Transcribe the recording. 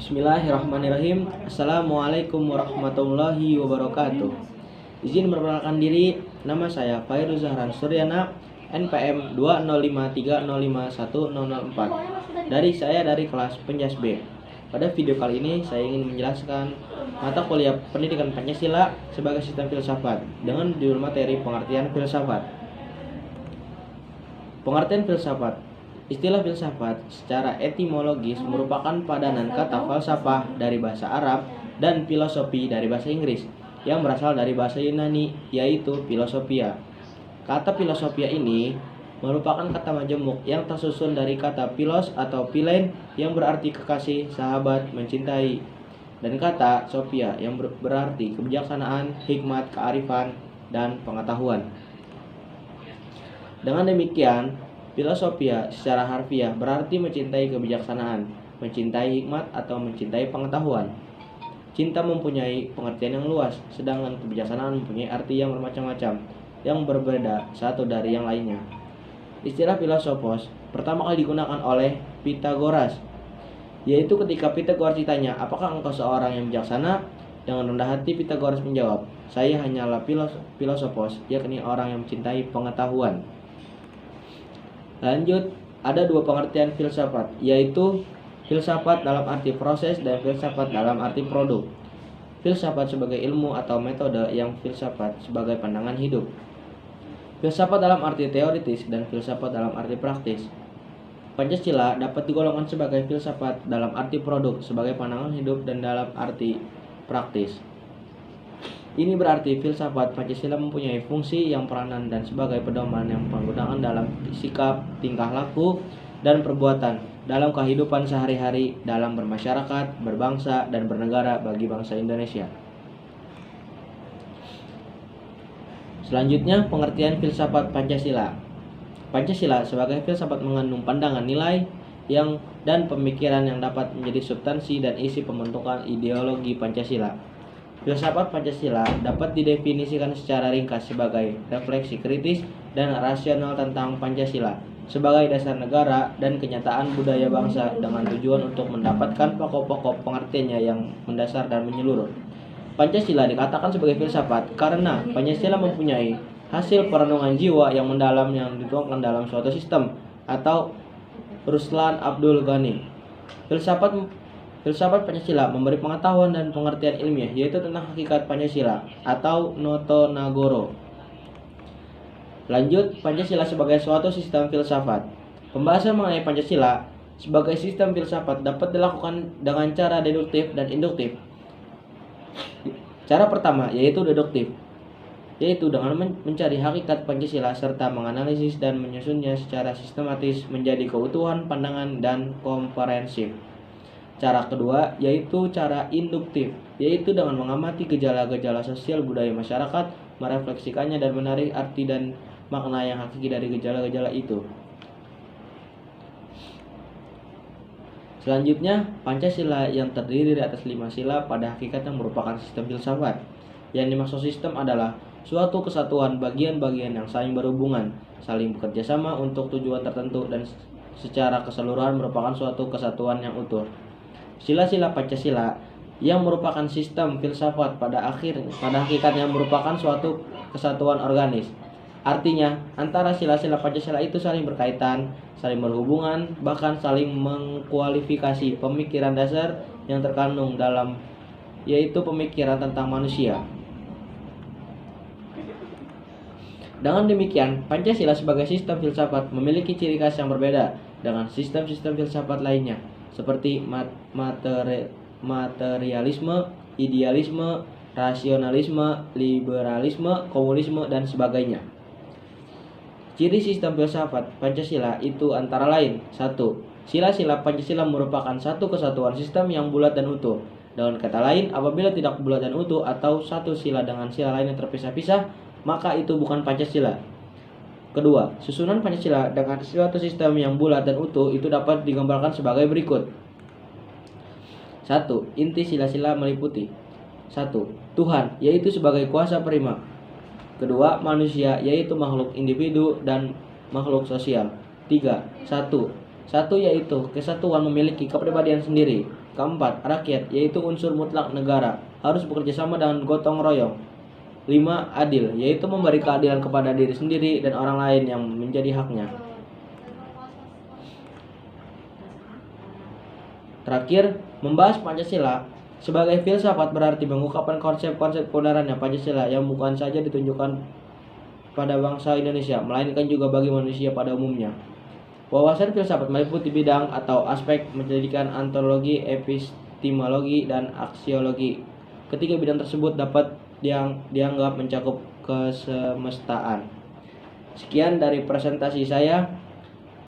Bismillahirrahmanirrahim. Assalamualaikum warahmatullahi wabarakatuh. Izin memperkenalkan diri, nama saya Fairuz Zahran Suryana, NPM 205305104. Dari kelas Penjas B. Pada video kali ini saya ingin menjelaskan mata kuliah Pendidikan Pancasila sebagai sistem filsafat dengan judul materi pengertian filsafat. Pengertian filsafat. Istilah filsafat secara etimologis merupakan padanan kata falsafah dari bahasa Arab dan filosofi dari bahasa Inggris yang berasal dari bahasa Yunani, yaitu philosophia. Kata filosofia ini merupakan kata majemuk yang tersusun dari kata philos atau philein yang berarti kekasih, sahabat, mencintai, dan kata sophia yang berarti kebijaksanaan, hikmat, kearifan, dan pengetahuan. Dengan demikian, filosofia secara harfiah berarti mencintai kebijaksanaan, mencintai hikmat, atau mencintai pengetahuan. Cinta mempunyai pengertian yang luas, sedangkan kebijaksanaan mempunyai arti yang bermacam-macam, yang berbeda satu dari yang lainnya. Istilah filosofos pertama kali digunakan oleh Pythagoras, yaitu ketika Pythagoras ditanya, "Apakah engkau seorang yang bijaksana?" Dengan rendah hati Pythagoras menjawab, "Saya hanyalah filosofos, yakni orang yang mencintai pengetahuan." Lanjut, ada dua pengertian filsafat, yaitu filsafat dalam arti proses dan filsafat dalam arti produk. Filsafat sebagai ilmu atau metode, yang filsafat sebagai pandangan hidup. Filsafat dalam arti teoritis dan filsafat dalam arti praktis. Pancasila dapat digolongkan sebagai filsafat dalam arti produk, sebagai pandangan hidup, dan dalam arti praktis. Ini berarti filsafat Pancasila mempunyai fungsi yang peranan dan sebagai pedoman yang penggunaan dalam sikap, tingkah laku, dan perbuatan dalam kehidupan sehari-hari dalam bermasyarakat, berbangsa, dan bernegara bagi bangsa Indonesia. Selanjutnya, pengertian filsafat Pancasila. Pancasila sebagai filsafat mengandung pandangan nilai dan pemikiran yang dapat menjadi substansi dan isi pembentukan ideologi Pancasila. Filsafat Pancasila dapat didefinisikan secara ringkas sebagai refleksi kritis dan rasional tentang Pancasila sebagai dasar negara dan kenyataan budaya bangsa dengan tujuan untuk mendapatkan pokok-pokok pengertiannya yang mendasar dan menyeluruh. Pancasila dikatakan sebagai filsafat karena Pancasila mempunyai hasil perenungan jiwa yang mendalam yang dituangkan dalam suatu sistem, atau Ruslan Abdul Ghani. Filsafat Pancasila memberi pengetahuan dan pengertian ilmiah, yaitu tentang hakikat Pancasila atau Noto Nagoro. Lanjut, Pancasila sebagai suatu sistem filsafat. Pembahasan mengenai Pancasila sebagai sistem filsafat dapat dilakukan dengan cara deduktif dan induktif. Cara pertama yaitu deduktif, yaitu dengan mencari hakikat Pancasila serta menganalisis dan menyusunnya secara sistematis menjadi keutuhan pandangan dan komprehensif. Cara kedua yaitu cara induktif, yaitu dengan mengamati gejala-gejala sosial budaya masyarakat, merefleksikannya dan menarik arti dan makna yang hakiki dari gejala-gejala itu. Selanjutnya, Pancasila yang terdiri dari atas 5 sila pada hakikatnya merupakan sistem filsafat. Yang dimaksud sistem adalah suatu kesatuan bagian-bagian yang saling berhubungan, saling bekerja sama untuk tujuan tertentu, dan secara keseluruhan merupakan suatu kesatuan yang utuh. Sila-sila Pancasila yang merupakan sistem filsafat pada hakikatnya merupakan suatu kesatuan organis. Artinya, antara sila-sila Pancasila itu saling berkaitan, saling berhubungan, bahkan saling mengkualifikasi pemikiran dasar yang terkandung dalam, yaitu pemikiran tentang manusia. Dengan demikian, Pancasila sebagai sistem filsafat memiliki ciri khas yang berbeda dengan sistem-sistem filsafat lainnya, seperti materialisme, idealisme, rasionalisme, liberalisme, komunisme, dan sebagainya. Ciri sistem filsafat Pancasila itu antara lain: 1. Sila-sila Pancasila merupakan satu kesatuan sistem yang bulat dan utuh. Dengan kata lain, apabila tidak bulat dan utuh atau satu sila dengan sila lain yang terpisah-pisah, maka itu bukan Pancasila. Kedua, susunan Pancasila dengan suatu sistem yang bulat dan utuh itu dapat digambarkan sebagai berikut. 1. Inti sila-sila meliputi: 1. Tuhan, yaitu sebagai kuasa prima. Kedua, manusia, yaitu makhluk individu dan makhluk sosial. 3. Satu yaitu kesatuan memiliki kepribadian sendiri. Keempat, rakyat, yaitu unsur mutlak negara, harus bekerja sama dengan gotong royong. 5. Adil, yaitu memberi keadilan kepada diri sendiri dan orang lain yang menjadi haknya. Terakhir, membahas Pancasila. Sebagai filsafat berarti mengungkapkan konsep-konsep kebenarannya Pancasila yang bukan saja ditunjukkan pada bangsa Indonesia, melainkan juga bagi manusia pada umumnya. Wawasan filsafat meliputi bidang atau aspek menjadikan ontologi, epistemologi, dan aksiologi. Ketiga bidang tersebut dapat dianggap mencakup kesemestaan. Sekian dari presentasi saya.